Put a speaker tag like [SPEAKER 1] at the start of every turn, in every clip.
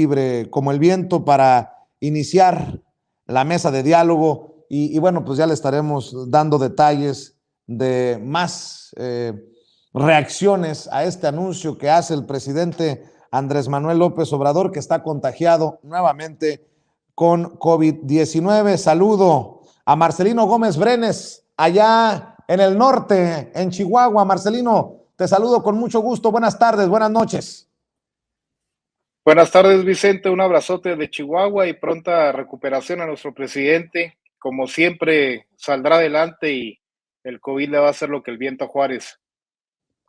[SPEAKER 1] libre como el viento para iniciar la mesa de diálogo y bueno, pues ya le estaremos dando detalles de más reacciones a este anuncio que hace el presidente Andrés Manuel López Obrador, que está contagiado nuevamente con COVID-19. Saludo a Marcelino Gómez Brenes, allá en el norte, en Chihuahua. Marcelino, te saludo con mucho gusto. Buenas tardes, buenas noches.
[SPEAKER 2] Buenas tardes, Vicente. Un abrazote de Chihuahua y pronta recuperación a nuestro presidente. Como siempre, saldrá adelante y el COVID le va a hacer lo que el viento a Juárez.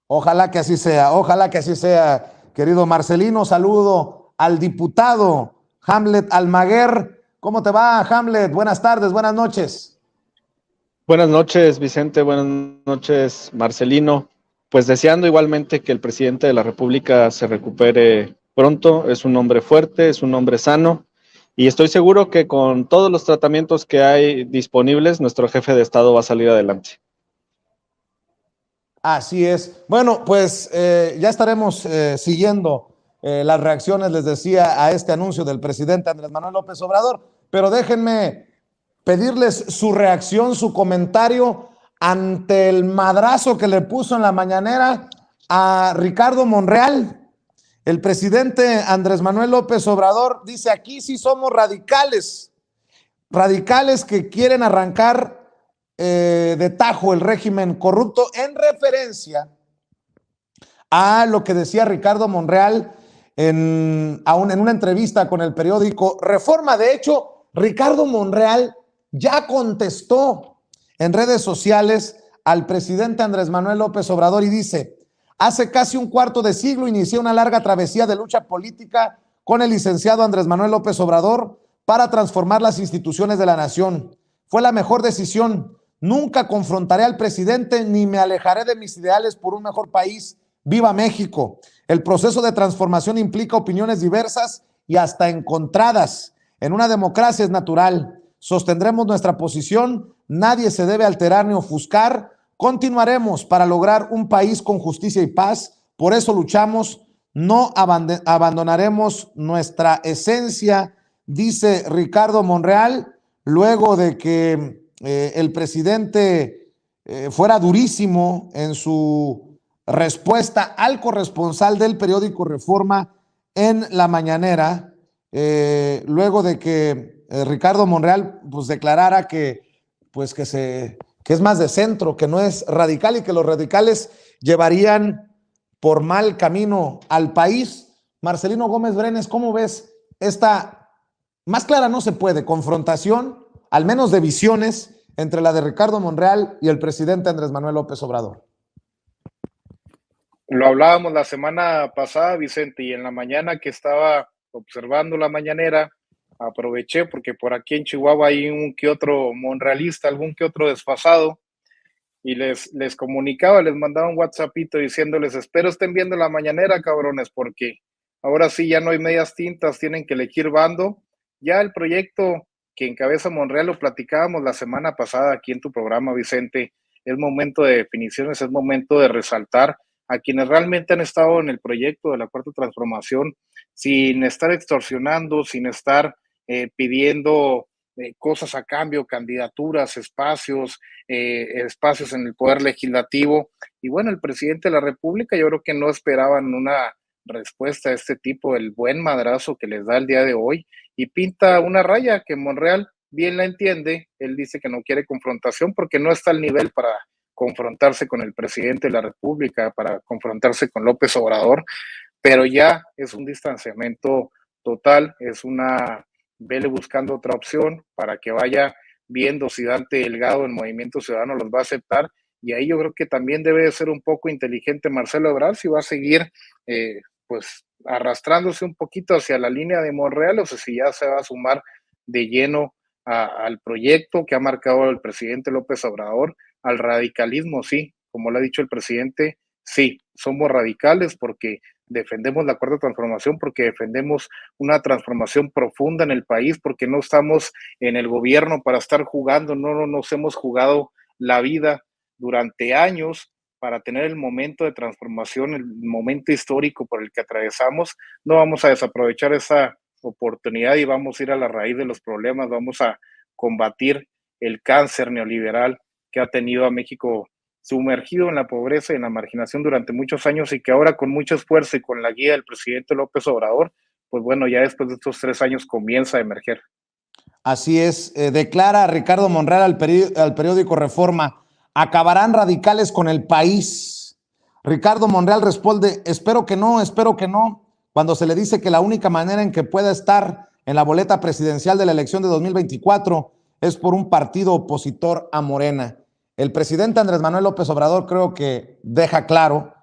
[SPEAKER 1] Ojalá que así sea, querido Marcelino. Saludo al diputado Hamlet Almaguer. ¿Cómo te va, Hamlet? Buenas tardes, buenas noches.
[SPEAKER 3] Buenas noches, Vicente. Buenas noches, Marcelino. Pues deseando igualmente que el presidente de la República se recupere pronto. Es un hombre fuerte, es un hombre sano y estoy seguro que con todos los tratamientos que hay disponibles, nuestro jefe de Estado va a salir adelante.
[SPEAKER 1] Así es. Bueno, pues ya estaremos siguiendo las reacciones, les decía, a este anuncio del presidente Andrés Manuel López Obrador, pero déjenme pedirles su reacción, su comentario ante el madrazo que le puso en la mañanera a Ricardo Monreal. El presidente Andrés Manuel López Obrador dice: aquí sí somos radicales, radicales que quieren arrancar de tajo el régimen corrupto, en referencia a lo que decía Ricardo Monreal aún en una entrevista con el periódico Reforma. De hecho, Ricardo Monreal ya contestó en redes sociales al presidente Andrés Manuel López Obrador y dice: hace casi un cuarto de siglo inicié una larga travesía de lucha política con el licenciado Andrés Manuel López Obrador para transformar las instituciones de la nación. Fue la mejor decisión. Nunca confrontaré al presidente ni me alejaré de mis ideales por un mejor país. ¡Viva México! El proceso de transformación implica opiniones diversas y hasta encontradas. En una democracia es natural. Sostendremos nuestra posición. Nadie se debe alterar ni ofuscar. Continuaremos para lograr un país con justicia y paz. Por eso luchamos. No abandonaremos nuestra esencia, dice Ricardo Monreal, luego de que el presidente fuera durísimo en su respuesta al corresponsal del periódico Reforma en la mañanera, luego de que Ricardo Monreal pues declarara que es más de centro, que no es radical y que los radicales llevarían por mal camino al país. Marcelino Gómez Brenes, ¿cómo ves esta, más clara no se puede, confrontación, al menos de visiones, entre la de Ricardo Monreal y el presidente Andrés Manuel López Obrador?
[SPEAKER 2] Lo hablábamos la semana pasada, Vicente, y en la mañana que estaba observando la mañanera, aproveché porque por aquí en Chihuahua hay un que otro monrealista, algún que otro desfasado, y les comunicaba, les mandaba un WhatsAppito diciéndoles: espero estén viendo la mañanera, cabrones, porque ahora sí ya no hay medias tintas, tienen que elegir bando. Ya el proyecto que encabeza Monreal lo platicábamos la semana pasada aquí en tu programa, Vicente. Es momento de definiciones, es momento de resaltar a quienes realmente han estado en el proyecto de la Cuarta Transformación, sin estar extorsionando, sin estar pidiendo cosas a cambio, candidaturas, espacios en el poder legislativo. Y bueno, el presidente de la República, yo creo que no esperaban una respuesta de este tipo, el buen madrazo que les da el día de hoy, y pinta una raya que Monreal bien la entiende. Él dice que no quiere confrontación porque no está al nivel para confrontarse con el presidente de la República, para confrontarse con López Obrador, pero ya es un distanciamiento total, es una vele buscando otra opción para que vaya viendo si Dante Delgado en Movimiento Ciudadano los va a aceptar. Y ahí yo creo que también debe de ser un poco inteligente Marcelo Ebrard si va a seguir pues arrastrándose un poquito hacia la línea de Monreal, o sea, si ya se va a sumar de lleno al proyecto que ha marcado el presidente López Obrador, al radicalismo. Sí, como lo ha dicho el presidente, sí, somos radicales porque defendemos la Cuarta Transformación, porque defendemos una transformación profunda en el país, porque no estamos en el gobierno para estar jugando, no nos hemos jugado la vida durante años para tener el momento de transformación, el momento histórico por el que atravesamos. No vamos a desaprovechar esa oportunidad y vamos a ir a la raíz de los problemas, vamos a combatir el cáncer neoliberal que ha tenido a México sumergido en la pobreza y en la marginación durante muchos años y que ahora con mucho esfuerzo y con la guía del presidente López Obrador, pues bueno, ya después de estos 3 años comienza a emerger.
[SPEAKER 1] Así es, declara Ricardo Monreal al periódico Reforma, acabarán radicales con el país. Ricardo Monreal responde, espero que no, cuando se le dice que la única manera en que pueda estar en la boleta presidencial de la elección de 2024 es por un partido opositor a Morena. El presidente Andrés Manuel López Obrador creo que deja claro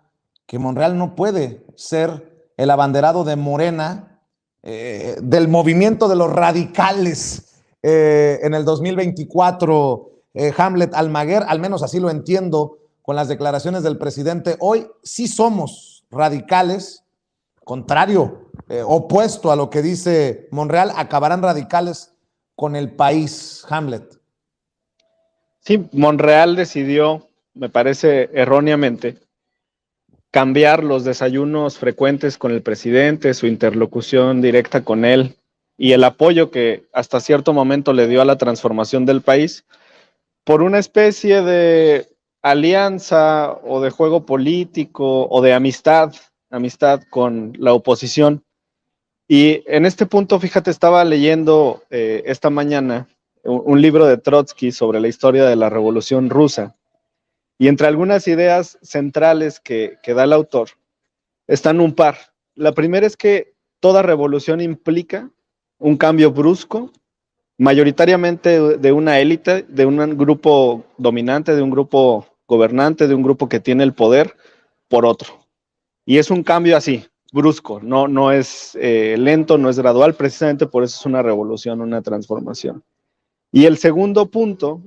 [SPEAKER 1] que Monreal no puede ser el abanderado de Morena, del movimiento de los radicales en el 2024, Hamlet Almaguer, al menos así lo entiendo con las declaraciones del presidente. Hoy sí somos radicales, contrario, opuesto a lo que dice Monreal, acabarán radicales con el país, Hamlet.
[SPEAKER 3] Sí, Monreal decidió, me parece erróneamente, cambiar los desayunos frecuentes con el presidente, su interlocución directa con él y el apoyo que hasta cierto momento le dio a la transformación del país por una especie de alianza o de juego político o de amistad con la oposición. Y en este punto, fíjate, estaba leyendo esta mañana un libro de Trotsky sobre la historia de la Revolución Rusa. Y entre algunas ideas centrales que da el autor, están un par. La primera es que toda revolución implica un cambio brusco, mayoritariamente de una élite, de un grupo dominante, de un grupo gobernante, de un grupo que tiene el poder, por otro. Y es un cambio así, brusco, no es lento, no es gradual, precisamente por eso es una revolución, una transformación. Y el segundo punto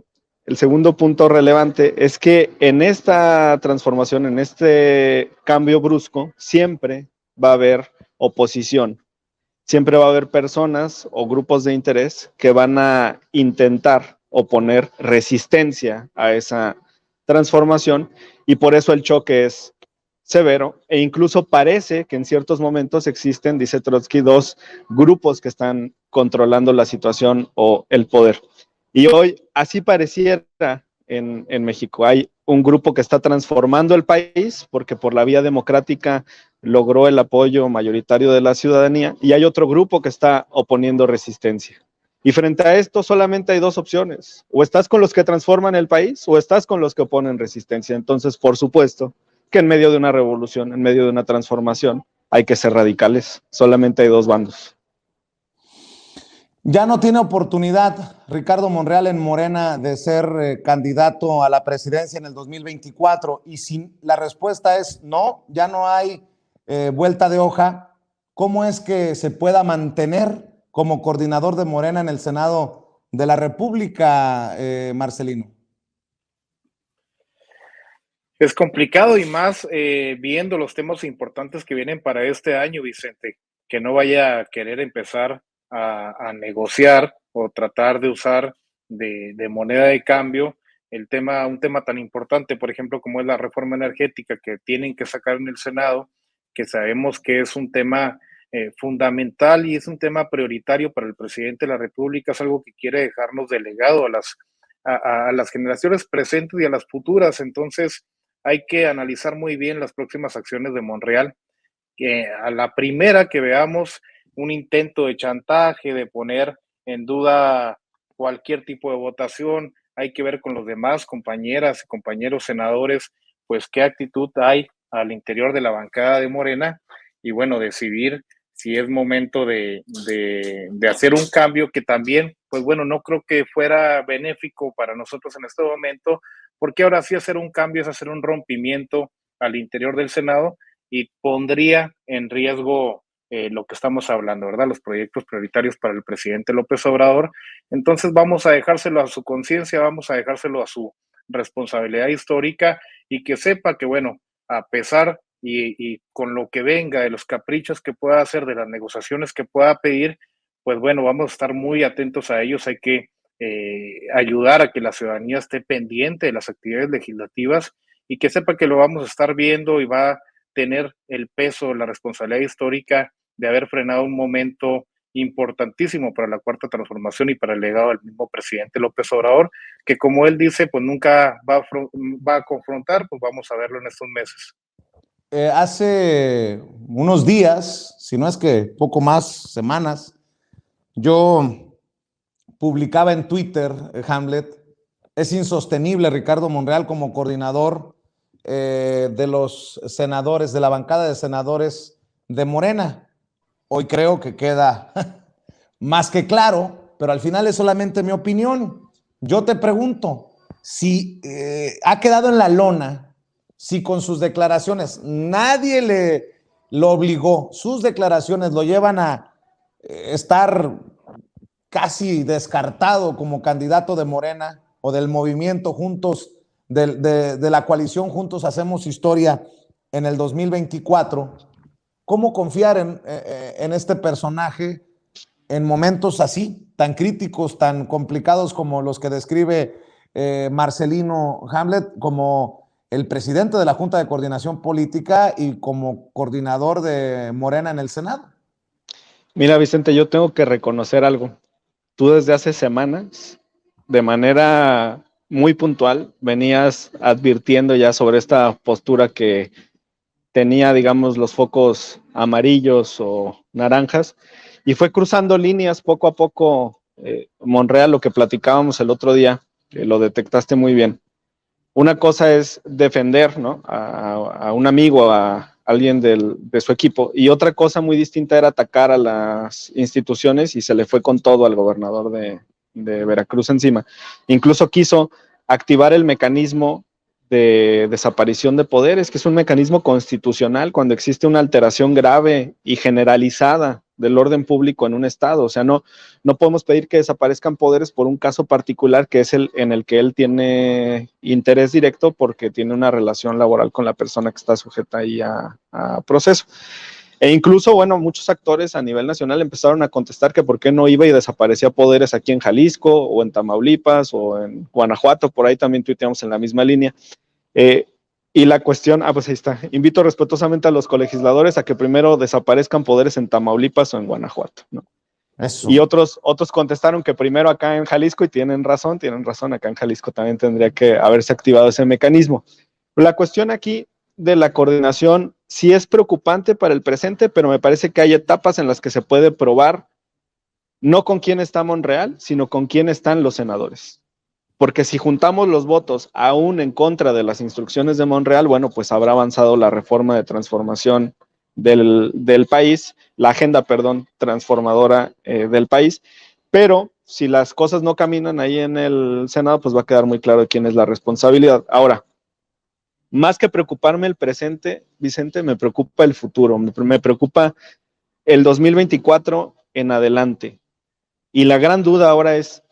[SPEAKER 3] relevante es que en esta transformación, en este cambio brusco, siempre va a haber oposición, siempre va a haber personas o grupos de interés que van a intentar oponer resistencia a esa transformación y por eso el choque es severo e incluso parece que en ciertos momentos existen, dice Trotsky, dos grupos que están controlando la situación o el poder. Y hoy así pareciera en México. Hay un grupo que está transformando el país porque por la vía democrática logró el apoyo mayoritario de la ciudadanía y hay otro grupo que está oponiendo resistencia. Y frente a esto solamente hay dos opciones, o estás con los que transforman el país o estás con los que oponen resistencia. Entonces, por supuesto que en medio de una revolución, en medio de una transformación, hay que ser radicales, solamente hay dos bandos.
[SPEAKER 1] Ya no tiene oportunidad Ricardo Monreal en Morena de ser candidato a la presidencia en el 2024 y si la respuesta es no, ya no hay vuelta de hoja, ¿cómo es que se pueda mantener como coordinador de Morena en el Senado de la República, Marcelino?
[SPEAKER 2] Es complicado y más viendo los temas importantes que vienen para este año, Vicente, que no vaya a querer empezar a negociar o tratar de usar de moneda de cambio un tema tan importante, por ejemplo, como es la reforma energética que tienen que sacar en el Senado, que sabemos que es un tema fundamental y es un tema prioritario para el presidente de la República, es algo que quiere dejarnos delegado a las generaciones presentes y a las futuras. Entonces, hay que analizar muy bien las próximas acciones de Monreal, que a la primera que veamos un intento de chantaje, de poner en duda cualquier tipo de votación, hay que ver con los demás compañeras y compañeros senadores, pues qué actitud hay al interior de la bancada de Morena y bueno, decidir si es momento de hacer un cambio que también, pues bueno, no creo que fuera benéfico para nosotros en este momento, porque ahora sí hacer un cambio es hacer un rompimiento al interior del Senado y pondría en riesgo lo que estamos hablando, ¿verdad? Los proyectos prioritarios para el presidente López Obrador. Entonces vamos a dejárselo a su conciencia, vamos a dejárselo a su responsabilidad histórica y que sepa que, bueno, a pesar y con lo que venga de los caprichos que pueda hacer, de las negociaciones que pueda pedir, pues bueno, vamos a estar muy atentos a ellos. Hay que ayudar a que la ciudadanía esté pendiente de las actividades legislativas y que sepa que lo vamos a estar viendo y va a tener el peso, la responsabilidad histórica de haber frenado un momento importantísimo para la Cuarta Transformación y para el legado del mismo presidente López Obrador, que como él dice, pues nunca va a confrontar, pues vamos a verlo en estos meses.
[SPEAKER 1] Hace unos días, si no es que poco más, semanas, yo publicaba en Twitter, Hamlet, es insostenible Ricardo Monreal como coordinador de los senadores, de la bancada de senadores de Morena. Hoy creo que queda más que claro, pero al final es solamente mi opinión. Yo te pregunto, si ha quedado en la lona, si con sus declaraciones nadie lo obligó, sus declaraciones lo llevan a estar casi descartado como candidato de Morena o del movimiento Juntos, de la coalición Juntos Hacemos Historia en el 2024, ¿cómo confiar en este personaje en momentos así, tan críticos, tan complicados como los que describe Marcelino Hamlet, como el presidente de la Junta de Coordinación Política y como coordinador de Morena en el Senado?
[SPEAKER 3] Mira, Vicente, yo tengo que reconocer algo. Tú desde hace semanas, de manera muy puntual, venías advirtiendo ya sobre esta postura que tenía, digamos, los focos amarillos o naranjas, y fue cruzando líneas poco a poco, Monreal, lo que platicábamos el otro día, que lo detectaste muy bien. Una cosa es defender, ¿no?, a un amigo, a alguien de su equipo, y otra cosa muy distinta era atacar a las instituciones, y se le fue con todo al gobernador de Veracruz encima. Incluso quiso activar el mecanismo de desaparición de poderes, que es un mecanismo constitucional cuando existe una alteración grave y generalizada del orden público en un estado. O sea, no podemos pedir que desaparezcan poderes por un caso particular que es el en el que él tiene interés directo porque tiene una relación laboral con la persona que está sujeta ahí a proceso. E incluso, bueno, muchos actores a nivel nacional empezaron a contestar que por qué no iba y desaparecía poderes aquí en Jalisco o en Tamaulipas o en Guanajuato, por ahí también tuiteamos en la misma línea. Y la cuestión, pues ahí está, invito respetuosamente a los colegisladores a que primero desaparezcan poderes en Tamaulipas o en Guanajuato, ¿no?
[SPEAKER 1] Eso.
[SPEAKER 3] Y otros contestaron que primero acá en Jalisco, y tienen razón, acá en Jalisco también tendría que haberse activado ese mecanismo. La cuestión aquí de la coordinación sí es preocupante para el presente, pero me parece que hay etapas en las que se puede probar no con quién está Monreal, sino con quién están los senadores. Porque si juntamos los votos aún en contra de las instrucciones de Monreal, bueno, pues habrá avanzado la reforma de transformación del país, la agenda, perdón, transformadora del país, pero si las cosas no caminan ahí en el Senado, pues va a quedar muy claro de quién es la responsabilidad. Ahora, más que preocuparme el presente, Vicente, me preocupa el futuro, me preocupa el 2024 en adelante. Y la gran duda ahora es,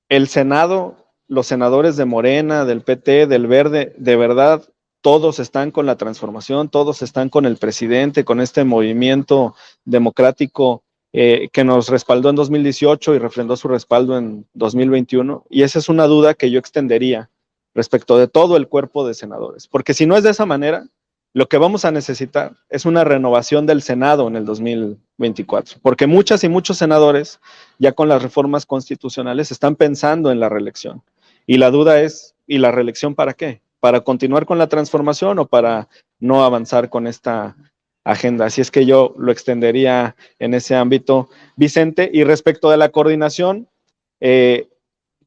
[SPEAKER 3] ¿el Senado, los senadores de Morena, del PT, del Verde, de verdad todos están con la transformación, todos están con el presidente, con este movimiento democrático que nos respaldó en 2018 y refrendó su respaldo en 2021? Y esa es una duda que yo extendería respecto de todo el cuerpo de senadores, porque si no es de esa manera, lo que vamos a necesitar es una renovación del Senado en el 2024, porque muchas y muchos senadores, ya con las reformas constitucionales, están pensando en la reelección. Y la duda es, ¿y la reelección para qué? ¿Para continuar con la transformación o para no avanzar con esta agenda? Así es que yo lo extendería en ese ámbito, Vicente. Y respecto de la coordinación,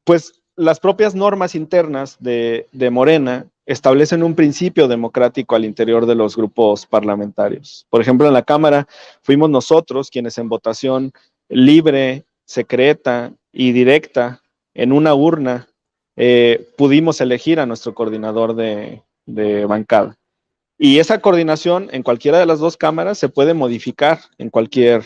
[SPEAKER 3] pues las propias normas internas de Morena establecen un principio democrático al interior de los grupos parlamentarios. Por ejemplo, en la Cámara fuimos nosotros quienes en votación libre, secreta y directa en una urna pudimos elegir a nuestro coordinador de bancada. Y esa coordinación en cualquiera de las dos cámaras se puede modificar en cualquier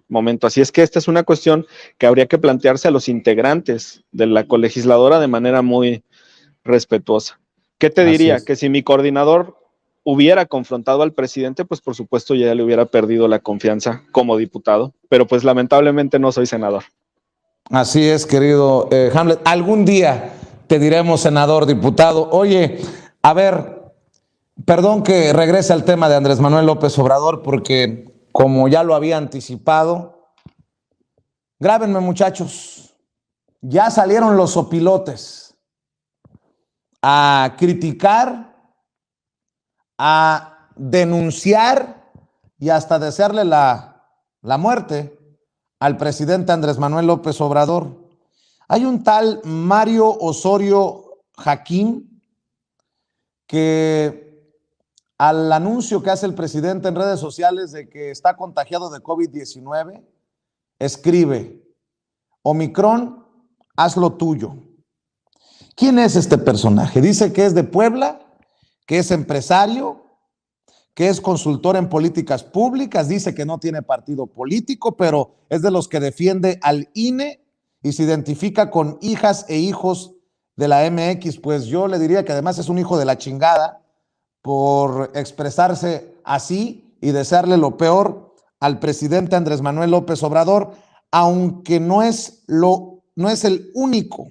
[SPEAKER 3] momento. Así es que esta es una cuestión que habría que plantearse a los integrantes de la colegisladora de manera muy respetuosa. ¿Qué te diría? Que si mi coordinador hubiera confrontado al presidente, pues por supuesto ya le hubiera perdido la confianza como diputado, pero pues lamentablemente no soy senador.
[SPEAKER 1] Así es, querido Hamlet. Algún día te diremos senador, diputado. Oye, a ver, perdón que regrese al tema de Andrés Manuel López Obrador, porque como ya lo había anticipado, Grábenme, muchachos. Ya salieron los sopilotes a criticar, a denunciar y hasta desearle la muerte al presidente Andrés Manuel López Obrador. Hay un tal Mario Osorio Jaquín que al anuncio que hace el presidente en redes sociales de que está contagiado de COVID-19, escribe: Omicron, haz lo tuyo. ¿Quién es este personaje? Dice que es de Puebla, que es empresario, que es consultor en políticas públicas, dice que no tiene partido político, pero es de los que defiende al INE y se identifica con hijas e hijos de la MX. Pues yo le diría que además es un hijo de la chingada por expresarse así y desearle lo peor al presidente Andrés Manuel López Obrador, aunque no es el único.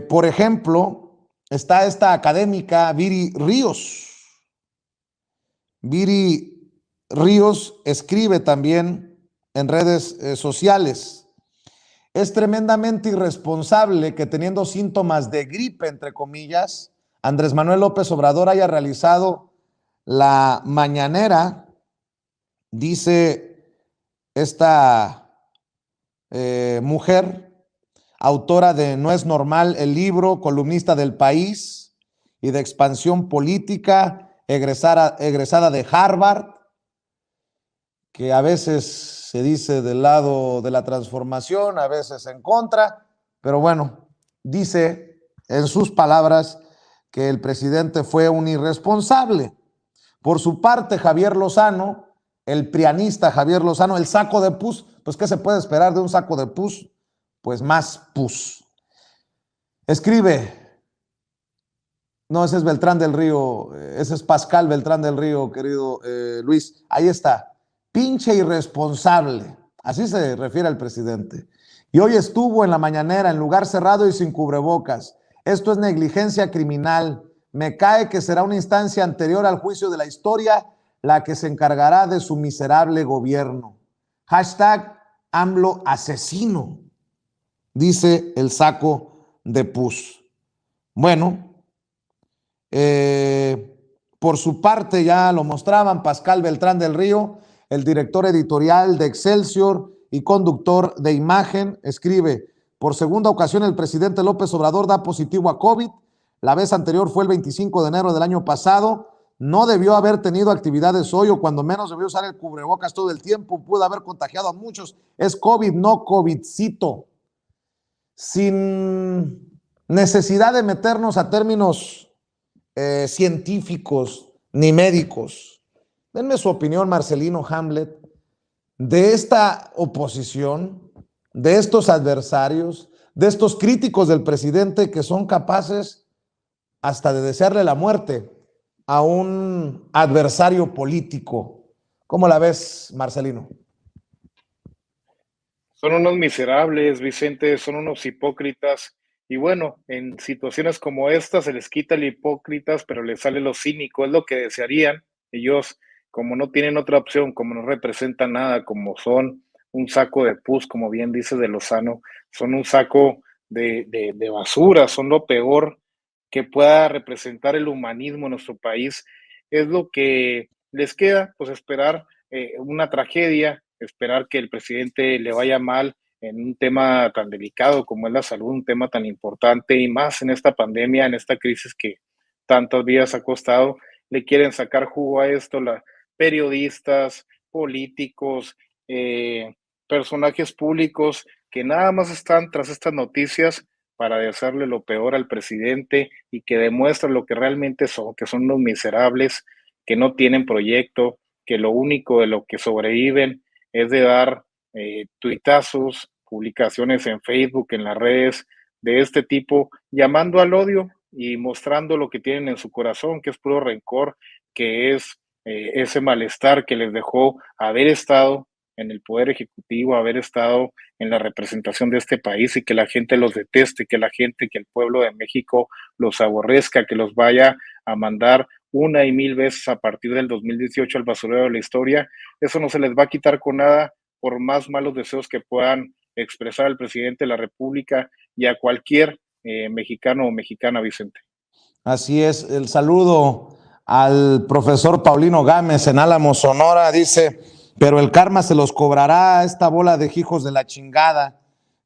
[SPEAKER 1] Por ejemplo, está esta académica Viri Ríos. Viri Ríos escribe también en redes sociales: es tremendamente irresponsable que teniendo síntomas de gripe, entre comillas, Andrés Manuel López Obrador haya realizado la mañanera, dice esta mujer, autora de No es normal, el libro, columnista del País y de Expansión Política, egresada de Harvard, que a veces se dice del lado de la transformación, a veces en contra, pero bueno, dice en sus palabras que el presidente fue un irresponsable. Por su parte, Javier Lozano, el prianista Javier Lozano, el saco de pus, pues ¿qué se puede esperar de un saco de pus? Pues más pus. Escribe, no, ese es Beltrán del Río, ese es Pascal Beltrán del Río, querido Luis, ahí está: pinche irresponsable, así se refiere al presidente. Y hoy estuvo en la mañanera en lugar cerrado y sin cubrebocas. Esto es negligencia criminal. Me cae que será una instancia anterior al juicio de la historia la que se encargará de su miserable gobierno. Hashtag AMLO asesino, dice el saco de pus. Bueno, por su parte, ya lo mostraban, Pascal Beltrán del Río, el director editorial de Excelsior y conductor de Imagen, escribe: por segunda ocasión el presidente López Obrador da positivo a COVID. La vez anterior fue el 25 de enero del año pasado. No debió haber tenido actividades hoy, o cuando menos debió usar el cubrebocas todo el tiempo. Pudo haber contagiado a muchos. Es COVID, no COVIDcito. Sin necesidad de meternos a términos científicos ni médicos, denme su opinión, Marcelino Hamlet, de esta oposición, de estos adversarios, de estos críticos del presidente que son capaces hasta de desearle la muerte a un adversario político. ¿Cómo la ves, Marcelino?
[SPEAKER 2] Son unos miserables, Vicente, son unos hipócritas. Y bueno, en situaciones como esta se les quita el hipócritas, pero les sale lo cínico. Es lo que desearían ellos, como no tienen otra opción, como no representan nada, como son un saco de pus, como bien dice de Lozano, son un saco de basura, son lo peor que pueda representar el humanismo en nuestro país. Es lo que les queda, pues esperar una tragedia, esperar que el presidente le vaya mal en un tema tan delicado como es la salud, un tema tan importante, y más en esta pandemia, en esta crisis que tantas vidas ha costado. Le quieren sacar jugo a esto periodistas, políticos, personajes públicos que nada más están tras estas noticias para desearle lo peor al presidente y que demuestran lo que realmente son, que son unos miserables, que no tienen proyecto, que lo único de lo que sobreviven es de dar tuitazos, publicaciones en Facebook, en las redes de este tipo, llamando al odio y mostrando lo que tienen en su corazón, que es puro rencor, que es ese malestar que les dejó haber estado en el Poder Ejecutivo, haber estado en la representación de este país, y que la gente los deteste, que la gente, que el pueblo de México los aborrezca, que los vaya a mandar una y mil veces a partir del 2018 al basurero de la historia. Eso no se les va a quitar con nada, por más malos deseos que puedan expresar al presidente de la República y a cualquier mexicano o mexicana, Vicente.
[SPEAKER 1] Así es, el saludo al profesor Paulino Gámez en Álamos, Sonora, dice, pero el karma se los cobrará a esta bola de hijos de la chingada.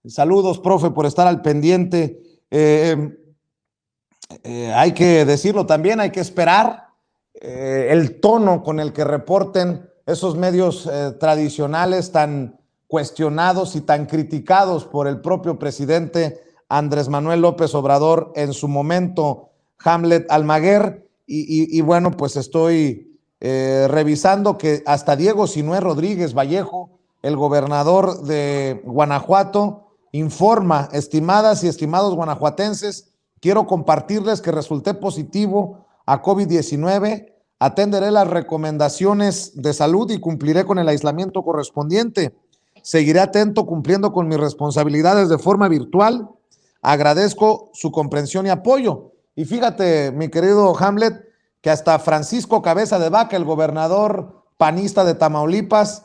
[SPEAKER 1] Saludos, profe, por estar al pendiente. Hay que decirlo también, hay que esperar el tono con el que reporten esos medios tradicionales tan cuestionados y tan criticados por el propio presidente Andrés Manuel López Obrador en su momento, Hamlet Almaguer, y bueno, pues estoy revisando que hasta Diego Sinué Rodríguez Vallejo, el gobernador de Guanajuato, informa, estimadas y estimados guanajuatenses, quiero compartirles que resulté positivo a COVID-19, atenderé las recomendaciones de salud y cumpliré con el aislamiento correspondiente. Seguiré atento cumpliendo con mis responsabilidades de forma virtual. Agradezco su comprensión y apoyo. Y fíjate, mi querido Hamlet, que hasta Francisco Cabeza de Vaca, el gobernador panista de Tamaulipas,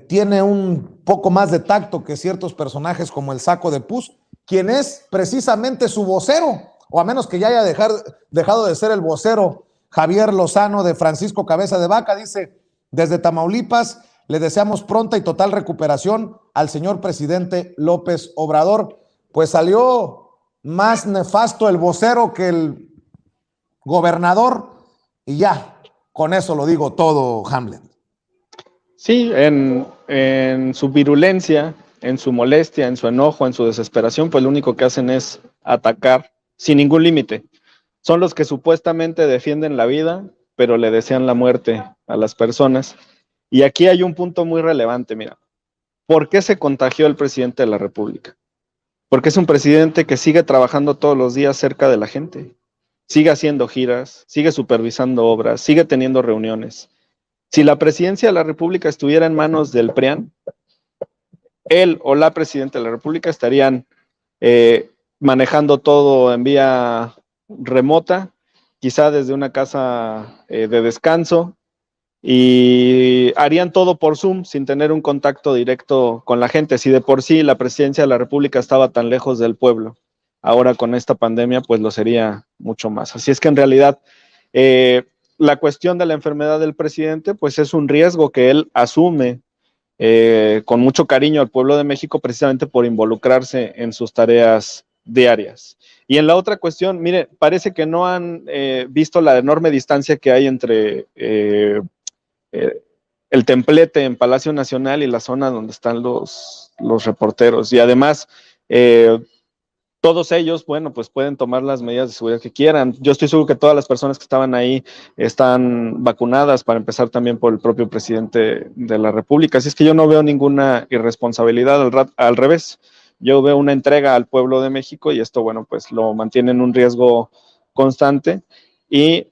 [SPEAKER 1] tiene un poco más de tacto que ciertos personajes como el Saco de Pus, quien es precisamente su vocero, o a menos que ya haya dejado de ser el vocero, Javier Lozano de Francisco Cabeza de Vaca, dice, desde Tamaulipas le deseamos pronta y total recuperación al señor presidente López Obrador. Pues salió más nefasto el vocero que el gobernador, y ya, con eso lo digo todo, Hamlet.
[SPEAKER 3] Sí, en su virulencia, en su molestia, en su enojo, en su desesperación, pues lo único que hacen es atacar sin ningún límite. Son los que supuestamente defienden la vida, pero le desean la muerte a las personas. Y aquí hay un punto muy relevante, mira. ¿Por qué se contagió el presidente de la República? Porque es un presidente que sigue trabajando todos los días cerca de la gente. Sigue haciendo giras, sigue supervisando obras, sigue teniendo reuniones. Si la presidencia de la República estuviera en manos del PRIAN, él o la presidenta de la República estarían manejando todo en vía remota, quizá desde una casa de descanso, y harían todo por Zoom sin tener un contacto directo con la gente. Si de por sí la presidencia de la República estaba tan lejos del pueblo, ahora con esta pandemia pues lo sería mucho más. Así es que en realidad la cuestión de la enfermedad del presidente pues es un riesgo que él asume con mucho cariño al pueblo de México, precisamente por involucrarse en sus tareas diarias. Y en la otra cuestión, mire, parece que no han visto la enorme distancia que hay entre el templete en Palacio Nacional y la zona donde están los reporteros. Y además, todos ellos, bueno, pues pueden tomar las medidas de seguridad que quieran. Yo estoy seguro que todas las personas que estaban ahí están vacunadas, para empezar también por el propio presidente de la República. Así es que yo no veo ninguna irresponsabilidad, al revés. Yo veo una entrega al pueblo de México y esto, bueno, pues lo mantiene en un riesgo constante. Y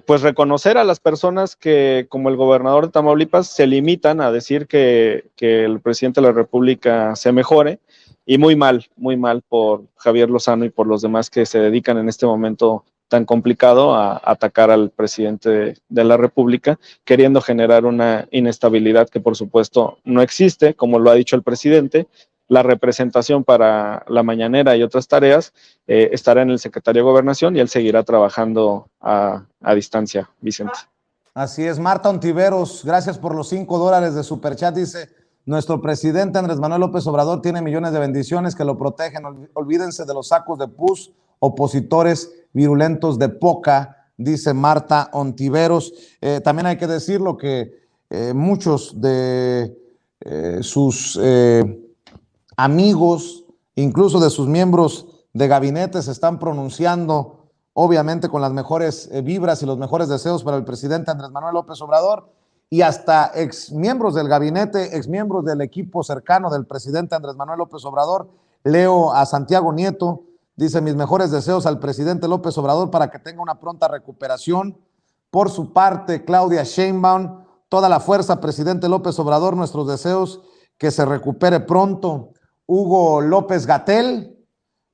[SPEAKER 3] pues reconocer a las personas que, como el gobernador de Tamaulipas, se limitan a decir que el presidente de la República se mejore, y muy mal por Javier Lozano y por los demás que se dedican en este momento tan complicado a atacar al presidente de la República, queriendo generar una inestabilidad que por supuesto no existe, como lo ha dicho el presidente. La representación para la mañanera y otras tareas estará en el secretario de Gobernación y él seguirá trabajando a distancia, Vicente.
[SPEAKER 1] Así es, Marta Ontiveros, gracias por los $5 de superchat, dice, nuestro presidente Andrés Manuel López Obrador tiene millones de bendiciones que lo protegen, olvídense de los sacos de pus, opositores virulentos de poca, dice Marta Ontiveros. También hay que decirlo que muchos de sus amigos, incluso de sus miembros de gabinete, se están pronunciando, obviamente con las mejores vibras y los mejores deseos para el presidente Andrés Manuel López Obrador, y hasta exmiembros del gabinete, exmiembros del equipo cercano del presidente Andrés Manuel López Obrador. Leo a Santiago Nieto, dice, mis mejores deseos al presidente López Obrador para que tenga una pronta recuperación. Por su parte, Claudia Sheinbaum, toda la fuerza, presidente López Obrador, nuestros deseos que se recupere pronto. Hugo López-Gatell,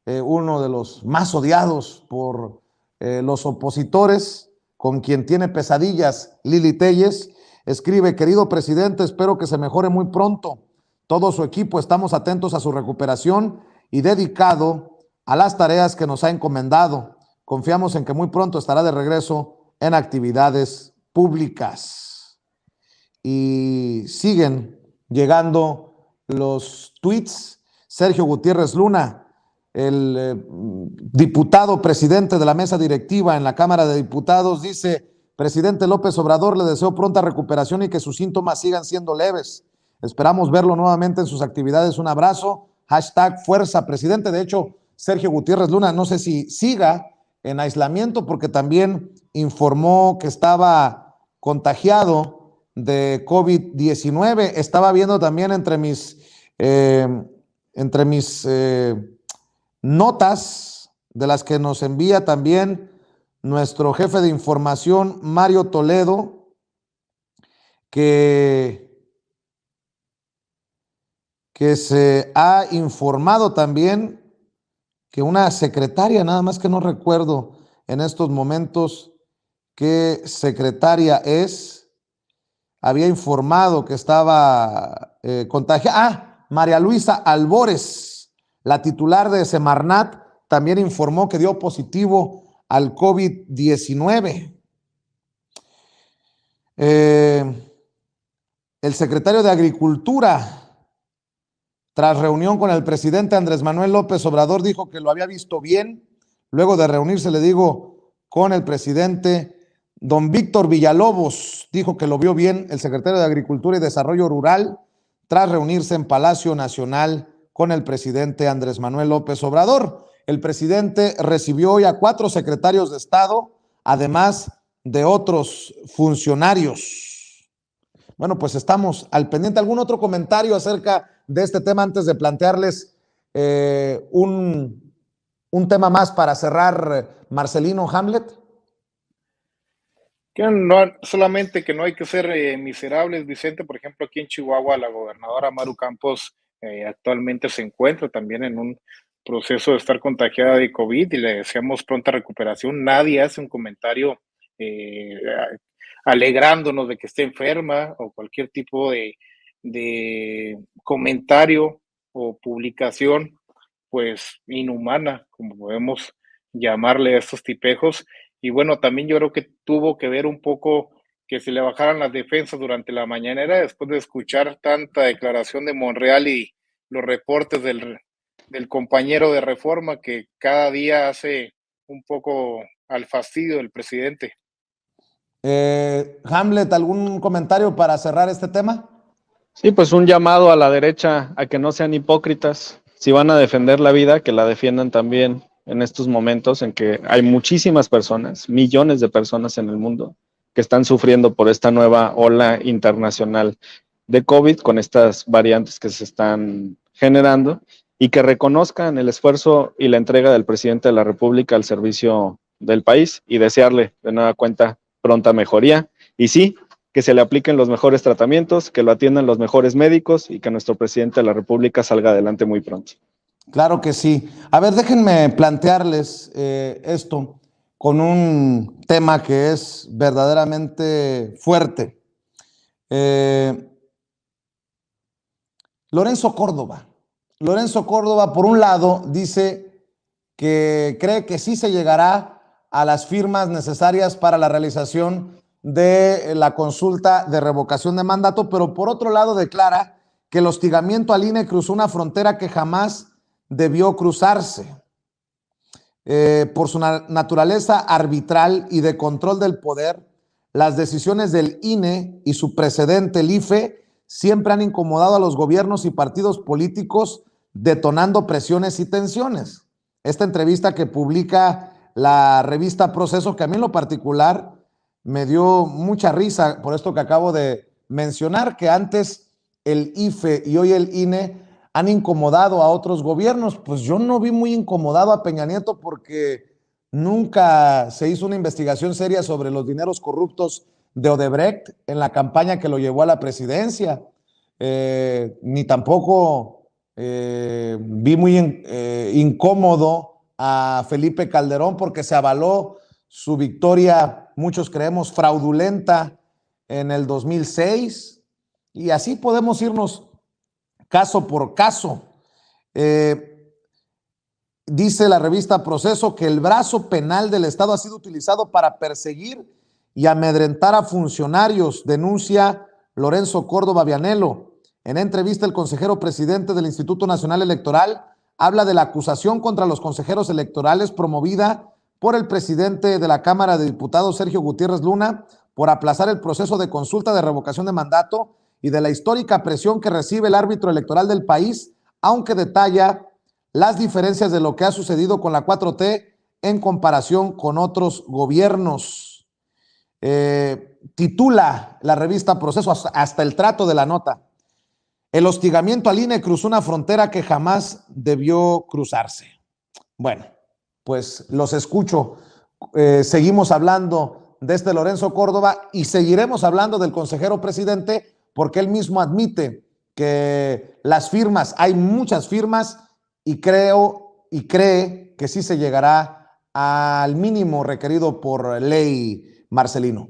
[SPEAKER 1] uno de los más odiados por los opositores, con quien tiene pesadillas Lili Telles. Escribe: querido presidente, espero que se mejore muy pronto. Todo su equipo estamos atentos a su recuperación y dedicado a las tareas que nos ha encomendado. Confiamos en que muy pronto estará de regreso en actividades públicas. Y siguen llegando los tweets. Sergio Gutiérrez Luna, el diputado presidente de la mesa directiva en la Cámara de Diputados, dice: presidente López Obrador, le deseo pronta recuperación y que sus síntomas sigan siendo leves. Esperamos verlo nuevamente en sus actividades. Un abrazo. Hashtag fuerza, presidente. De hecho, Sergio Gutiérrez Luna, no sé si siga en aislamiento, porque también informó que estaba contagiado de COVID-19. Estaba viendo también entre mis notas de las que nos envía también nuestro jefe de información, Mario Toledo, que se ha informado también que una secretaria, nada más que no recuerdo en estos momentos qué secretaria es, había informado que estaba contagiada. María Luisa Albores, la titular de Semarnat, también informó que dio positivo al COVID-19. El secretario de Agricultura, tras reunión con el presidente Andrés Manuel López Obrador, dijo que lo había visto bien. Luego de reunirse, le digo, con el presidente, don Víctor Villalobos dijo que lo vio bien el secretario de Agricultura y Desarrollo Rural, tras reunirse en Palacio Nacional con el presidente Andrés Manuel López Obrador. El presidente recibió hoy a 4 secretarios de Estado, además de otros funcionarios. Bueno, pues estamos al pendiente. ¿Algún otro comentario acerca de este tema antes de plantearles un tema más para cerrar, Marcelino Hamlet?
[SPEAKER 2] Que no, solamente que no hay que ser miserables, Vicente. Por ejemplo, aquí en Chihuahua, la gobernadora Maru Campos actualmente se encuentra también en un proceso de estar contagiada de COVID y le deseamos pronta recuperación. Nadie hace un comentario alegrándonos de que esté enferma o cualquier tipo de comentario o publicación, pues inhumana, como podemos llamarle a estos tipejos. Y bueno, también yo creo que tuvo que ver un poco que se le bajaran las defensas durante la mañanera después de escuchar tanta declaración de Monreal y los reportes del compañero de Reforma que cada día hace un poco al fastidio del presidente.
[SPEAKER 1] Hamlet, ¿algún comentario para cerrar este tema?
[SPEAKER 3] Sí, pues un llamado a la derecha a que no sean hipócritas. Si van a defender la vida, que la defiendan también en estos momentos en que hay muchísimas personas, millones de personas en el mundo que están sufriendo por esta nueva ola internacional de COVID con estas variantes que se están generando, y que reconozcan el esfuerzo y la entrega del presidente de la República al servicio del país, y desearle de nueva cuenta pronta mejoría. Y sí, que se le apliquen los mejores tratamientos, que lo atiendan los mejores médicos y que nuestro presidente de la República salga adelante muy pronto.
[SPEAKER 1] Claro que sí. A ver, déjenme plantearles esto con un tema que es verdaderamente fuerte. Lorenzo Córdoba. Lorenzo Córdoba, por un lado, dice que cree que sí se llegará a las firmas necesarias para la realización de la consulta de revocación de mandato, pero por otro lado declara que el hostigamiento al INE cruzó una frontera que jamás debió cruzarse. Por su naturaleza arbitral y de control del poder, las decisiones del INE y su precedente, el IFE, siempre han incomodado a los gobiernos y partidos políticos, detonando presiones y tensiones. Esta entrevista que publica la revista Proceso, que a mí en lo particular me dio mucha risa por esto que acabo de mencionar, que antes el IFE y hoy el INE han incomodado a otros gobiernos. Pues yo no vi muy incomodado a Peña Nieto porque nunca se hizo una investigación seria sobre los dineros corruptos de Odebrecht en la campaña que lo llevó a la presidencia. Ni tampoco vi muy incómodo a Felipe Calderón porque se avaló su victoria, muchos creemos fraudulenta, en el 2006, y así podemos irnos caso por caso. Dice la revista Proceso que el brazo penal del Estado ha sido utilizado para perseguir y amedrentar a funcionarios, denuncia Lorenzo Córdoba Vianello. En entrevista, el consejero presidente del Instituto Nacional Electoral habla de la acusación contra los consejeros electorales promovida por el presidente de la Cámara de Diputados, Sergio Gutiérrez Luna, por aplazar el proceso de consulta de revocación de mandato y de la histórica presión que recibe el árbitro electoral del país, aunque detalla las diferencias de lo que ha sucedido con la 4T en comparación con otros gobiernos. Titula la revista Proceso hasta el trato de la nota: el hostigamiento al INE cruzó una frontera que jamás debió cruzarse. Bueno, pues los escucho. Seguimos hablando de este Lorenzo Córdoba y seguiremos hablando del consejero presidente, porque él mismo admite que las firmas, hay muchas firmas, y cree que sí se llegará al mínimo requerido por ley, Marcelino.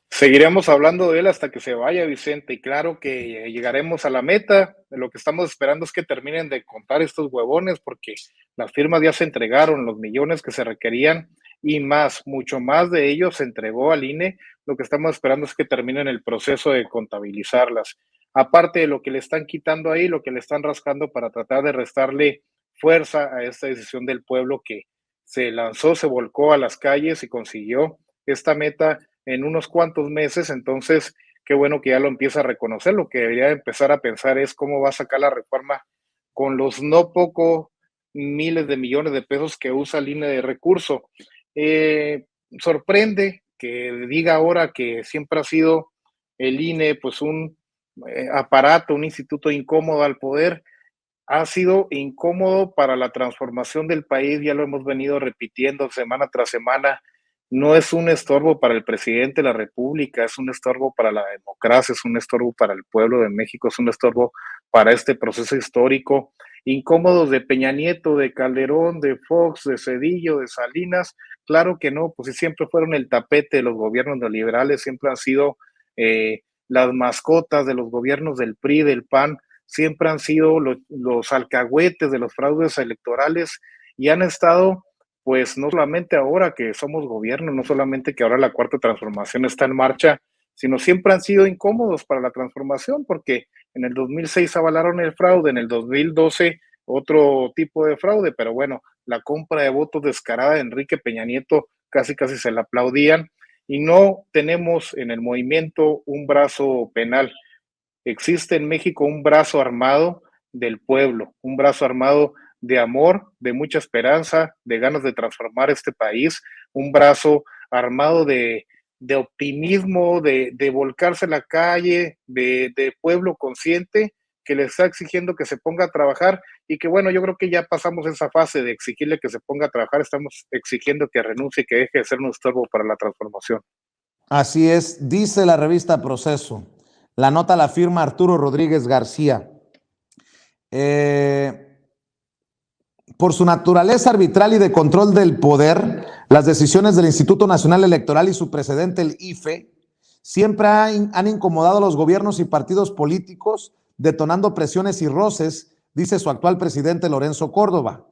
[SPEAKER 2] Seguiremos hablando de él hasta que se vaya, Vicente, y claro que llegaremos a la meta. Lo que estamos esperando es que terminen de contar estos huevones, porque las firmas ya se entregaron, los millones que se requerían y más, mucho más de ellos se entregó al INE. Lo que estamos esperando es que terminen el proceso de contabilizarlas. Aparte de lo que le están quitando ahí, lo que le están rascando para tratar de restarle fuerza a esta decisión del pueblo que se lanzó, se volcó a las calles y consiguió esta meta en unos cuantos meses. Entonces, qué bueno que ya lo empieza a reconocer. Lo que debería empezar a pensar es cómo va a sacar la reforma con los no poco miles de millones de pesos que usa el INE de recurso. Sorprende que diga ahora que siempre ha sido el INE pues un aparato, un instituto incómodo al poder. Ha sido incómodo para la transformación del país, ya lo hemos venido repitiendo semana tras semana. No es un estorbo para el presidente de la República, es un estorbo para la democracia, es un estorbo para el pueblo de México, es un estorbo para este proceso histórico. Incómodos de Peña Nieto, de Calderón, de Fox, de Cedillo, de Salinas, claro que no, pues siempre fueron el tapete de los gobiernos neoliberales, siempre han sido las mascotas de los gobiernos del PRI, del PAN, siempre han sido los alcahuetes de los fraudes electorales y han estado, pues no solamente ahora que somos gobierno, no solamente que ahora la cuarta transformación está en marcha, sino siempre han sido incómodos para la transformación, porque en el 2006 avalaron el fraude, en el 2012 otro tipo de fraude, pero bueno, la compra de votos descarada de Enrique Peña Nieto casi se la aplaudían, y no tenemos en el movimiento un brazo penal. Existe en México un brazo armado del pueblo, un brazo armado de amor, de mucha esperanza, de ganas de transformar este país, un brazo armado de optimismo, de volcarse a la calle, de pueblo consciente que le está exigiendo que se ponga a trabajar y que bueno, yo creo que ya pasamos esa fase de exigirle que se ponga a trabajar, estamos exigiendo que renuncie, que deje de ser un estorbo para la transformación.
[SPEAKER 1] Así es, dice la revista Proceso. La nota la firma Arturo Rodríguez García. Por su naturaleza arbitral y de control del poder, las decisiones del Instituto Nacional Electoral y su precedente, el IFE, siempre han incomodado a los gobiernos y partidos políticos, detonando presiones y roces, dice su actual presidente Lorenzo Córdoba.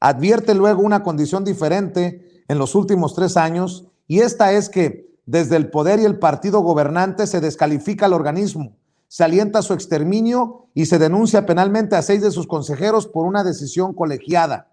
[SPEAKER 1] Advierte luego una condición diferente en los últimos 3 años, y esta es que desde el poder y el partido gobernante se descalifica al organismo, se alienta su exterminio y se denuncia penalmente a 6 de sus consejeros por una decisión colegiada.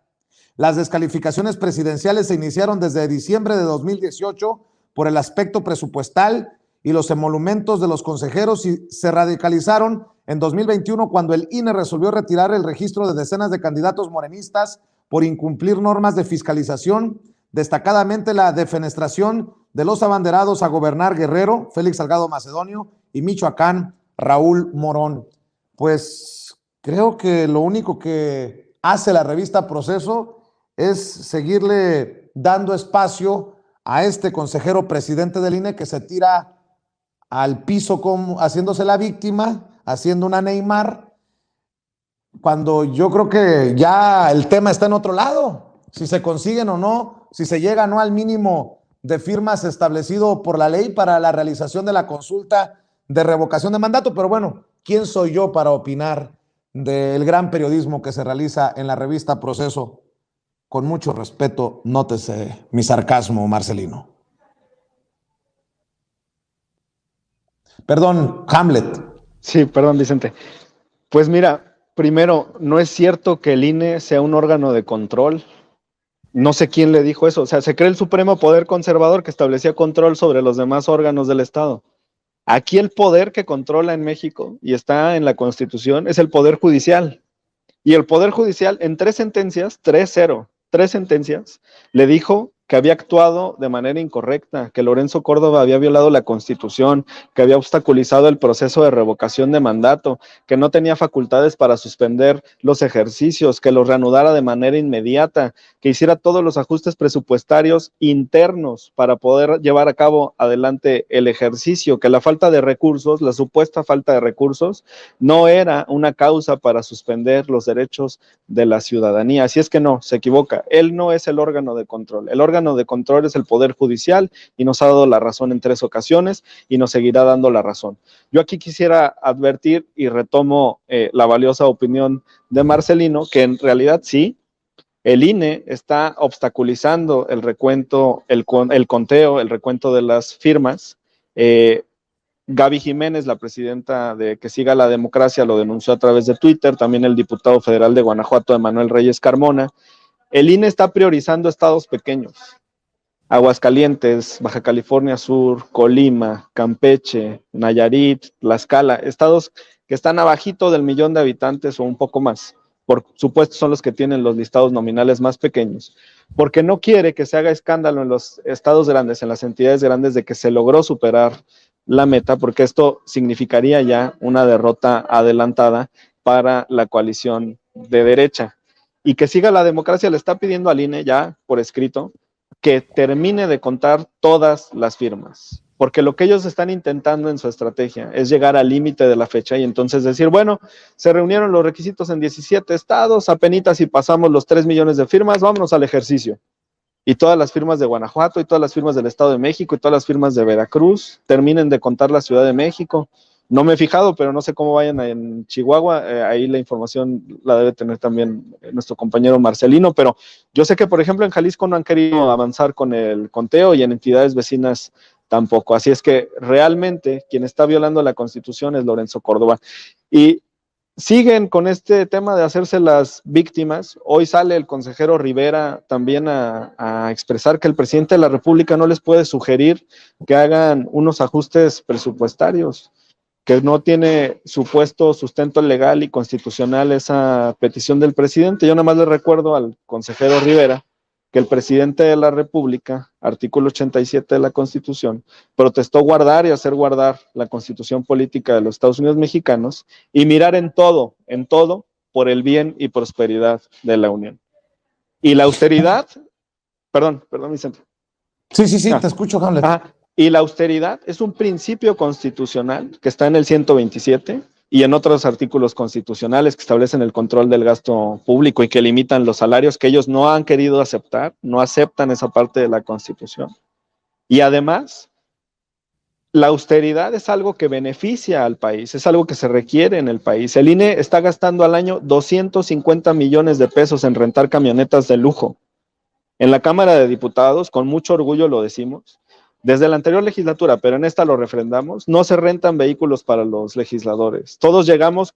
[SPEAKER 1] Las descalificaciones presidenciales se iniciaron desde diciembre de 2018 por el aspecto presupuestal y los emolumentos de los consejeros, y se radicalizaron en 2021 cuando el INE resolvió retirar el registro de decenas de candidatos morenistas por incumplir normas de fiscalización, destacadamente la defenestración de los abanderados a gobernar Guerrero, Félix Salgado Macedonio, y Michoacán, Raúl Morón. Pues creo que lo único que hace la revista Proceso es seguirle dando espacio a este consejero presidente del INE que se tira al piso como haciéndose la víctima, haciendo una Neymar, cuando yo creo que ya el tema está en otro lado. Si se consiguen o no, si se llega o no al mínimo de firmas establecido por la ley para la realización de la consulta de revocación de mandato. Pero bueno, ¿quién soy yo para opinar del gran periodismo que se realiza en la revista Proceso? Con mucho respeto, nótese mi sarcasmo, Marcelino. Perdón, Hamlet.
[SPEAKER 3] Sí, perdón, Vicente. Pues mira, primero, no es cierto que el INE sea un órgano de control. No sé quién le dijo eso. O sea, se cree el supremo poder conservador que establecía control sobre los demás órganos del Estado. Aquí el poder que controla en México y está en la Constitución es el Poder Judicial. Y el Poder Judicial en 3 sentencias, 3-0, 3 sentencias, le dijo que había actuado de manera incorrecta, que Lorenzo Córdoba había violado la Constitución, que había obstaculizado el proceso de revocación de mandato, que no tenía facultades para suspender los ejercicios, que los reanudara de manera inmediata, que hiciera todos los ajustes presupuestarios internos para poder llevar a cabo adelante el ejercicio, que la falta de recursos, la supuesta falta de recursos, no era una causa para suspender los derechos de la ciudadanía. Así es que no, se equivoca. Él no es el órgano de control. El órgano de control es el Poder Judicial y nos ha dado la razón en 3 ocasiones y nos seguirá dando la razón. Yo aquí quisiera advertir y retomo la valiosa opinión de Marcelino, que en realidad sí, el INE está obstaculizando el recuento, el conteo, el recuento de las firmas. Gaby Jiménez, la presidenta de Que Siga la Democracia, lo denunció a través de Twitter, también el diputado federal de Guanajuato, Emanuel Reyes Carmona. El INE está priorizando estados pequeños, Aguascalientes, Baja California Sur, Colima, Campeche, Nayarit, Tlaxcala, estados que están abajito del 1,000,000 de habitantes o un poco más. Por supuesto son los que tienen los listados nominales más pequeños, porque no quiere que se haga escándalo en los estados grandes, en las entidades grandes, de que se logró superar la meta, porque esto significaría ya una derrota adelantada para la coalición de derecha. Y Que Siga la Democracia le está pidiendo al INE ya por escrito que termine de contar todas las firmas, porque lo que ellos están intentando en su estrategia es llegar al límite de la fecha y entonces decir, bueno, se reunieron los requisitos en 17 estados, apenitas y pasamos los 3 millones de firmas, vámonos al ejercicio. Y todas las firmas de Guanajuato y todas las firmas del Estado de México y todas las firmas de Veracruz terminen de contar la Ciudad de México. No me he fijado, pero no sé cómo vayan en Chihuahua, ahí la información la debe tener también nuestro compañero Marcelino, pero yo sé que, por ejemplo, en Jalisco no han querido avanzar con el conteo y en entidades vecinas tampoco. Así es que realmente quien está violando la Constitución es Lorenzo Córdoba. Y siguen con este tema de hacerse las víctimas. Hoy sale el consejero Rivera también a expresar que el presidente de la República no les puede sugerir que hagan unos ajustes presupuestarios, que no tiene supuesto sustento legal y constitucional esa petición del presidente. Yo nada más le recuerdo al consejero Rivera que el presidente de la República, artículo 87 de la Constitución, protestó guardar y hacer guardar la Constitución política de los Estados Unidos mexicanos y mirar en todo, por el bien y prosperidad de la Unión. Y la austeridad, perdón, Vicente.
[SPEAKER 1] Sí, te escucho, Hamlet.
[SPEAKER 3] Y la austeridad es un principio constitucional que está en el 127 y en otros artículos constitucionales que establecen el control del gasto público y que limitan los salarios que ellos no han querido aceptar, no aceptan esa parte de la Constitución. Y además, la austeridad es algo que beneficia al país, es algo que se requiere en el país. El INE está gastando al año 250 millones de pesos en rentar camionetas de lujo. En la Cámara de Diputados, con mucho orgullo lo decimos, desde la anterior legislatura, pero en esta lo refrendamos, no se rentan vehículos para los legisladores. Todos llegamos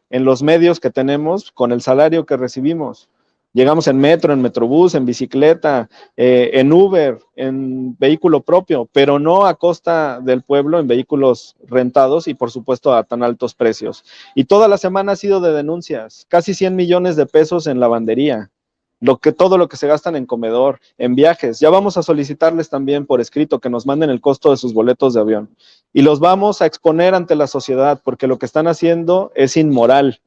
[SPEAKER 3] en los medios que tenemos con el salario que recibimos. Llegamos en metro, en metrobús, en bicicleta, en Uber, en vehículo propio, pero no a costa del pueblo, en vehículos rentados y por supuesto a tan altos precios. Y toda la semana ha sido de denuncias, casi 100 millones de pesos en lavandería. Todo lo que se gastan en comedor, en viajes. Ya vamos a solicitarles también por escrito que nos manden el costo de sus boletos de avión. Y los vamos a exponer ante la sociedad porque lo que están haciendo es inmoral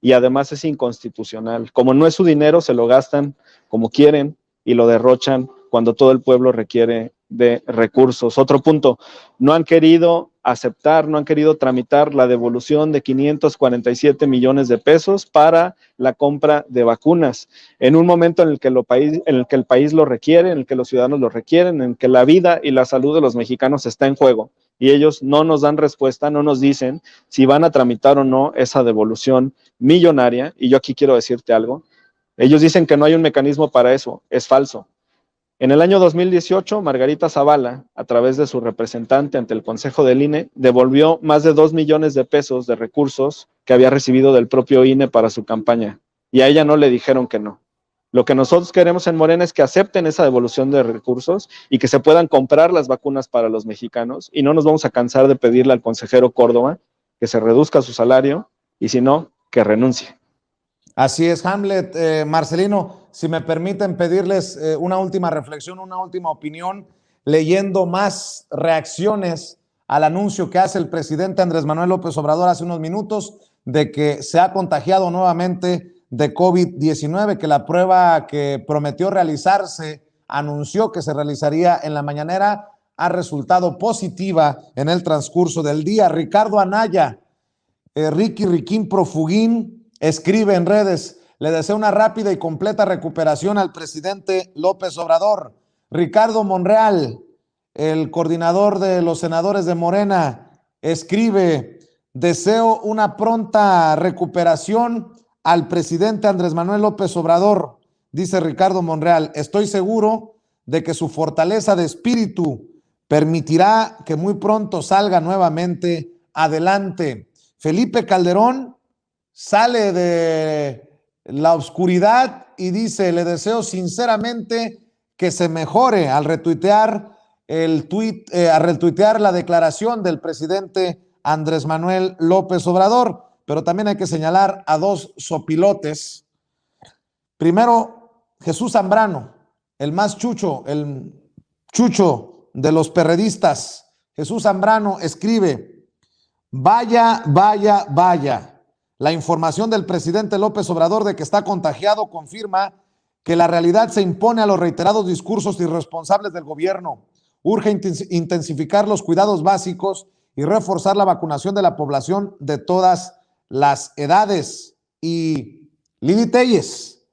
[SPEAKER 3] y además es inconstitucional. Como no es su dinero, se lo gastan como quieren y lo derrochan cuando todo el pueblo requiere de recursos. Otro punto, no han querido aceptar, no han querido tramitar la devolución de 547 millones de pesos para la compra de vacunas, en un momento en el que el país lo requiere, en el que los ciudadanos lo requieren, en el que la vida y la salud de los mexicanos está en juego. Y ellos no nos dan respuesta, no nos dicen si van a tramitar o no esa devolución millonaria. Y yo aquí quiero decirte algo. Ellos dicen que no hay un mecanismo para eso. Es falso. En el año 2018, Margarita Zavala, a través de su representante ante el Consejo del INE, devolvió más de 2 millones de pesos de recursos que había recibido del propio INE para su campaña. Y a ella no le dijeron que no. Lo que nosotros queremos en Morena es que acepten esa devolución de recursos y que se puedan comprar las vacunas para los mexicanos, y no nos vamos a cansar de pedirle al consejero Córdoba que se reduzca su salario y, si no, que renuncie.
[SPEAKER 1] Así es, Hamlet. Marcelino, si me permiten pedirles una última reflexión, una última opinión, leyendo más reacciones al anuncio que hace el presidente Andrés Manuel López Obrador hace unos minutos de que se ha contagiado nuevamente de COVID-19, que la prueba que prometió realizarse, anunció que se realizaría en la mañanera, ha resultado positiva en el transcurso del día. Ricardo Anaya, Riquín Profugín, escribe en redes: le deseo una rápida y completa recuperación al presidente López Obrador. Ricardo Monreal, el coordinador de los senadores de Morena, escribe: deseo una pronta recuperación al presidente Andrés Manuel López Obrador. Dice Ricardo Monreal: estoy seguro de que su fortaleza de espíritu permitirá que muy pronto salga nuevamente adelante. Felipe Calderón sale de la oscuridad y dice: le deseo sinceramente que se mejore, al retuitear la declaración del presidente Andrés Manuel López Obrador. Pero también hay que señalar a dos sopilotes. Primero, Jesús Zambrano, el más chucho, el chucho de los perredistas. Jesús Zambrano escribe: vaya, vaya, vaya. La información del presidente López Obrador de que está contagiado confirma que la realidad se impone a los reiterados discursos irresponsables del gobierno. Urge intensificar los cuidados básicos y reforzar la vacunación de la población de todas las edades. Y Lili Téllez,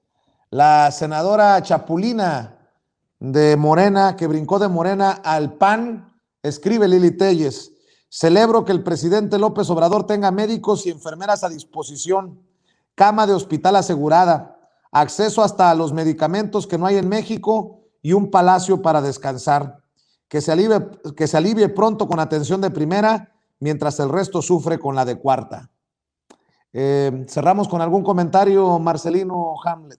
[SPEAKER 1] la senadora chapulina de Morena, que brincó de Morena al PAN, escribe Lili Téllez: celebro que el presidente López Obrador tenga médicos y enfermeras a disposición, cama de hospital asegurada, acceso hasta a los medicamentos que no hay en México y un palacio para descansar. Que se alivie pronto con atención de primera, mientras el resto sufre con la de cuarta. Cerramos con algún comentario, Marcelino Hamlet.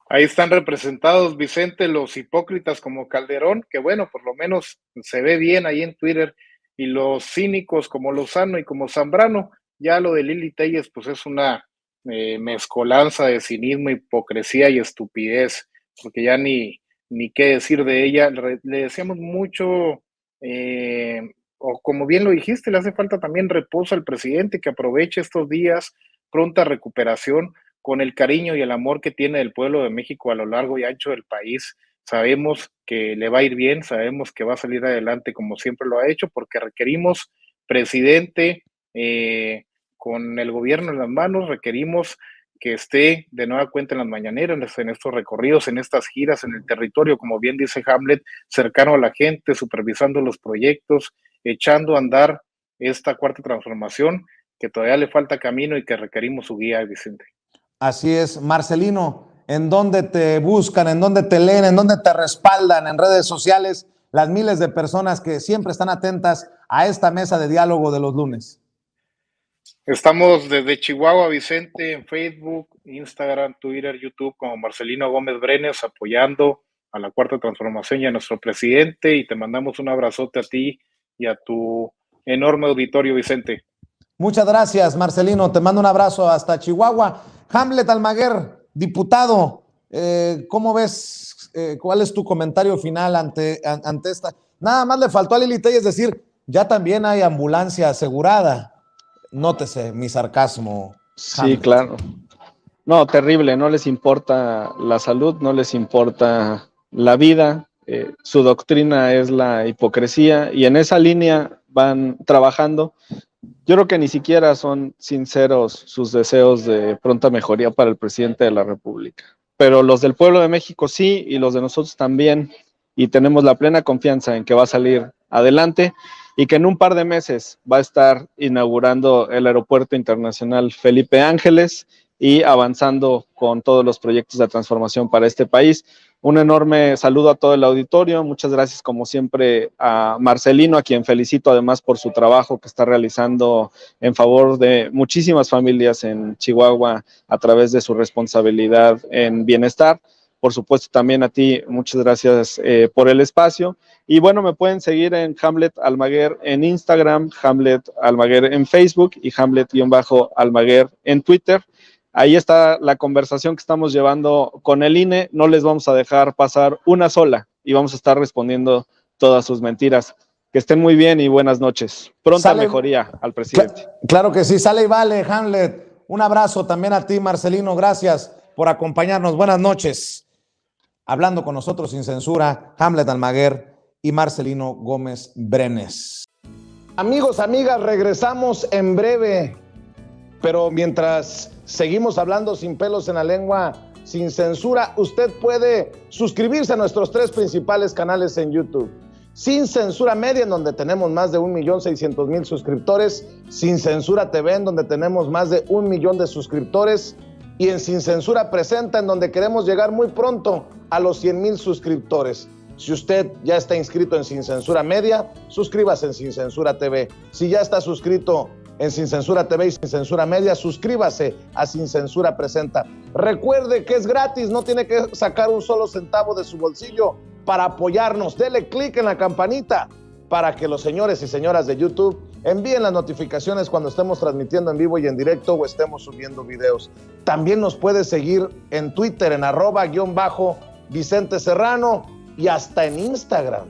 [SPEAKER 2] Ahí están representados, Vicente, los hipócritas como Calderón, que bueno, por lo menos se ve bien ahí en Twitter, y los cínicos como Lozano y como Zambrano. Ya lo de Lili Téllez, pues es una mezcolanza de cinismo, hipocresía y estupidez, porque ya ni qué decir de ella. Le deseamos mucho, o como bien lo dijiste, le hace falta también reposo al presidente, que aproveche estos días, pronta recuperación, con el cariño y el amor que tiene el pueblo de México a lo largo y ancho del país. Sabemos que le va a ir bien, sabemos que va a salir adelante como siempre lo ha hecho, porque requerimos presidente con el gobierno en las manos, requerimos que esté de nueva cuenta en las mañaneras, en estos recorridos, en estas giras, en el territorio, como bien dice Hamlet, cercano a la gente, supervisando los proyectos, echando a andar esta cuarta transformación, que todavía le falta camino y que requerimos su guía, Vicente.
[SPEAKER 1] Así es. Marcelino, ¿en dónde te buscan, en dónde te leen, en dónde te respaldan en redes sociales las miles de personas que siempre están atentas a esta mesa de diálogo de los lunes?
[SPEAKER 2] Estamos desde Chihuahua, Vicente, en Facebook, Instagram, Twitter, YouTube, como Marcelino Gómez Brenes, apoyando a la cuarta transformación y a nuestro presidente, y te mandamos un abrazote a ti y a tu enorme auditorio, Vicente.
[SPEAKER 1] Muchas gracias, Marcelino. Te mando un abrazo hasta Chihuahua. Hamlet Almaguer, diputado, ¿cómo ves? ¿Cuál es tu comentario final ante esta? Nada más le faltó a Lili Téllez decir: ya también hay ambulancia asegurada. Nótese mi sarcasmo.
[SPEAKER 3] Sí,
[SPEAKER 1] Hamlet.
[SPEAKER 3] claro. No, terrible, no les importa la salud, no les importa la vida. su doctrina es la hipocresía y en esa línea van trabajando. Yo creo que ni siquiera son sinceros sus deseos de pronta mejoría para el presidente de la República, pero los del pueblo de México sí y los de nosotros también, y tenemos la plena confianza en que va a salir adelante y que en un par de meses va a estar inaugurando el Aeropuerto Internacional Felipe Ángeles y avanzando con todos los proyectos de transformación para este país. Un enorme saludo a todo el auditorio. Muchas gracias, como siempre, a Marcelino, a quien felicito además por su trabajo que está realizando en favor de muchísimas familias en Chihuahua a través de su responsabilidad en bienestar. Por supuesto, también a ti, muchas gracias por el espacio. Y bueno, me pueden seguir en Hamlet Almaguer en Instagram, Hamlet Almaguer en Facebook y Hamlet-Almaguer en Twitter. Ahí está la conversación que estamos llevando con el INE. No les vamos a dejar pasar una sola y vamos a estar respondiendo todas sus mentiras. Que estén muy bien y buenas noches. Pronta mejoría al presidente.
[SPEAKER 1] Claro que sí, sale y vale, Hamlet. Un abrazo también a ti, Marcelino. Gracias por acompañarnos. Buenas noches. Hablando con nosotros sin censura, Hamlet Almaguer y Marcelino Gómez Brenes. Amigos, amigas, regresamos en breve. Pero mientras seguimos hablando sin pelos en la lengua, sin censura, usted puede suscribirse a nuestros 3 principales canales en YouTube. Sin Censura Media, en donde tenemos más de 1.600.000 suscriptores. Sin Censura TV, en donde tenemos más de 1 millón de suscriptores. Y en Sin Censura Presenta, en donde queremos llegar muy pronto a los 100,000 suscriptores. Si usted ya está inscrito en Sin Censura Media, suscríbase en Sin Censura TV. Si ya está suscrito en Sin Censura TV y Sin Censura Media, suscríbase a Sin Censura Presenta. Recuerde que es gratis, no tiene que sacar un solo centavo de su bolsillo para apoyarnos. Dele clic en la campanita para que los señores y señoras de YouTube envíen las notificaciones cuando estemos transmitiendo en vivo y en directo o estemos subiendo videos. También nos puede seguir en Twitter en @Vicente Serrano y hasta en Instagram.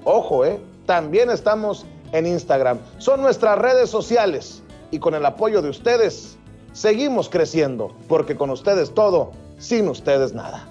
[SPEAKER 1] Ojo, también estamos en Instagram. Son nuestras redes sociales y con el apoyo de ustedes seguimos creciendo, porque con ustedes todo, sin ustedes nada.